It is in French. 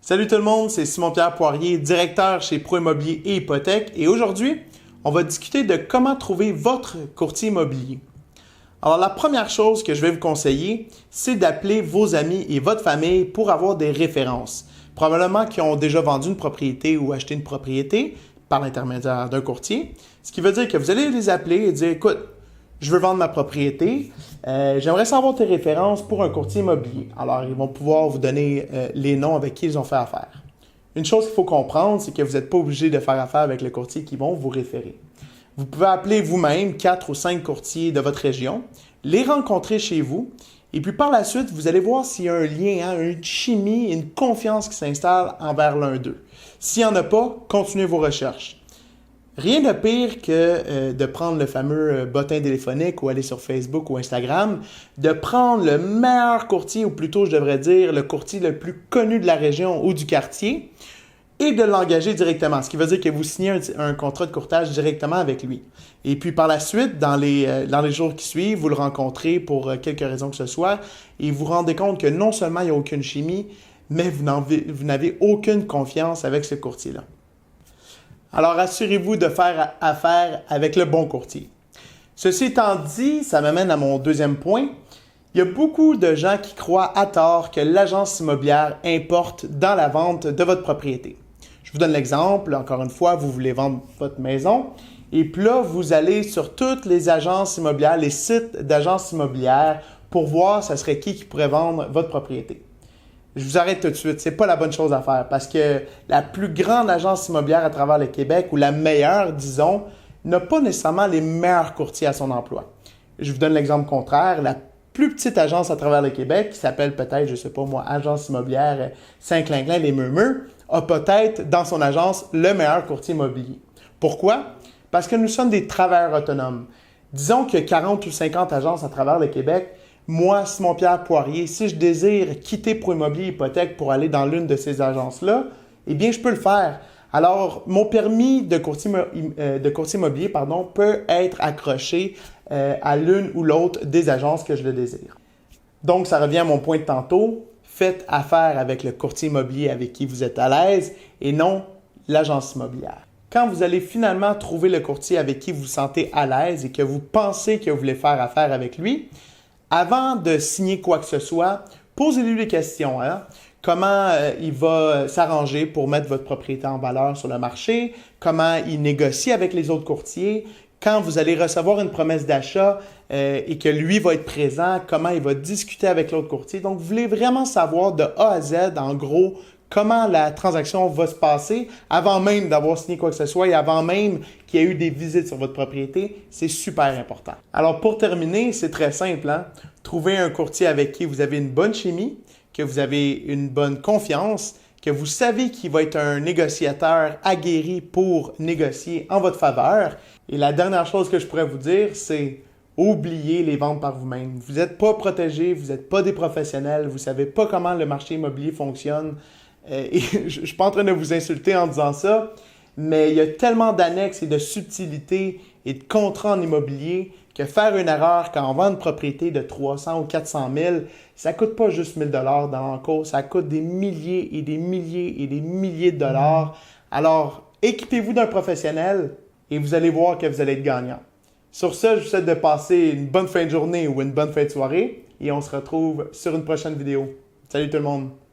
Salut tout le monde, c'est Simon-Pierre Poirier, directeur chez Pro Immobilier et Hypothèque. Et aujourd'hui, on va discuter de comment trouver votre courtier immobilier. Alors, la première chose que je vais vous conseiller, c'est d'appeler vos amis et votre famille pour avoir des références. Probablement qui ont déjà vendu une propriété ou acheté une propriété par l'intermédiaire d'un courtier. Ce qui veut dire que vous allez les appeler et dire, écoute, je veux vendre ma propriété, j'aimerais savoir tes références pour un courtier immobilier. Alors, ils vont pouvoir vous donner les noms avec qui ils ont fait affaire. Une chose qu'il faut comprendre, c'est que vous n'êtes pas obligé de faire affaire avec le courtier qui vont vous référer. Vous pouvez appeler vous-même 4 ou 5 courtiers de votre région, les rencontrer chez vous, et puis par la suite, vous allez voir s'il y a un lien, une chimie, une confiance qui s'installe envers l'un d'eux. S'il n'y en a pas, continuez vos recherches. Rien de pire que de prendre le fameux bottin téléphonique ou aller sur Facebook ou Instagram, de prendre le meilleur courtier, ou plutôt je devrais dire le courtier le plus connu de la région ou du quartier, et de l'engager directement. Ce qui veut dire que vous signez un contrat de courtage directement avec lui. Et puis par la suite, dans les jours qui suivent, vous le rencontrez pour quelque raison que ce soit, et vous vous rendez compte que non seulement il n'y a aucune chimie, mais vous n'avez aucune confiance avec ce courtier-là. Alors, assurez-vous de faire affaire avec le bon courtier. Ceci étant dit, ça m'amène à mon deuxième point. Il y a beaucoup de gens qui croient à tort que l'agence immobilière importe dans la vente de votre propriété. Je vous donne l'exemple. Encore une fois, vous voulez vendre votre maison et puis là, vous allez sur toutes les agences immobilières, les sites d'agences immobilières pour voir ce serait qui pourrait vendre votre propriété. Je vous arrête tout de suite, c'est pas la bonne chose à faire parce que la plus grande agence immobilière à travers le Québec, ou la meilleure, disons, n'a pas nécessairement les meilleurs courtiers à son emploi. Je vous donne l'exemple contraire, la plus petite agence à travers le Québec, qui s'appelle peut-être, je sais pas moi, Agence immobilière Saint-Clinclin, les Murmures, a peut-être dans son agence le meilleur courtier immobilier. Pourquoi? Parce que nous sommes des travailleurs autonomes. Disons qu'il y a 40 ou 50 agences à travers le Québec. Moi, Simon-Pierre Poirier, si je désire quitter Pro Immobilier Hypothèque pour aller dans l'une de ces agences-là, eh bien, je peux le faire. Alors, mon permis de courtier immobilier peut être accroché à l'une ou l'autre des agences que je le désire. Donc, ça revient à mon point de tantôt. Faites affaire avec le courtier immobilier avec qui vous êtes à l'aise et non l'agence immobilière. Quand vous allez finalement trouver le courtier avec qui vous vous sentez à l'aise et que vous pensez que vous voulez faire affaire avec lui, avant de signer quoi que ce soit, posez-lui des questions. Comment il va s'arranger pour mettre votre propriété en valeur sur le marché? Comment il négocie avec les autres courtiers? Quand vous allez recevoir une promesse d'achat et que lui va être présent, comment il va discuter avec l'autre courtier? Donc, vous voulez vraiment savoir de A à Z, en gros, comment la transaction va se passer avant même d'avoir signé quoi que ce soit et avant même qu'il y ait eu des visites sur votre propriété. C'est super important. Alors, pour terminer, c'est très simple. Trouvez un courtier avec qui vous avez une bonne chimie, que vous avez une bonne confiance, que vous savez qu'il va être un négociateur aguerri pour négocier en votre faveur. Et la dernière chose que je pourrais vous dire, c'est oubliez les ventes par vous-même. Vous n'êtes pas protégé, vous n'êtes pas des professionnels, vous ne savez pas comment le marché immobilier fonctionne. Et je ne suis pas en train de vous insulter en disant ça, mais il y a tellement d'annexes et de subtilités et de contrats en immobilier que faire une erreur quand on vend une propriété de 300 ou 400 000, ça ne coûte pas juste 1 000 $ dans l'encours, ça coûte des milliers et des milliers et des milliers de dollars. Alors, équipez-vous d'un professionnel et vous allez voir que vous allez être gagnant. Sur ce, je vous souhaite de passer une bonne fin de journée ou une bonne fin de soirée et on se retrouve sur une prochaine vidéo. Salut tout le monde!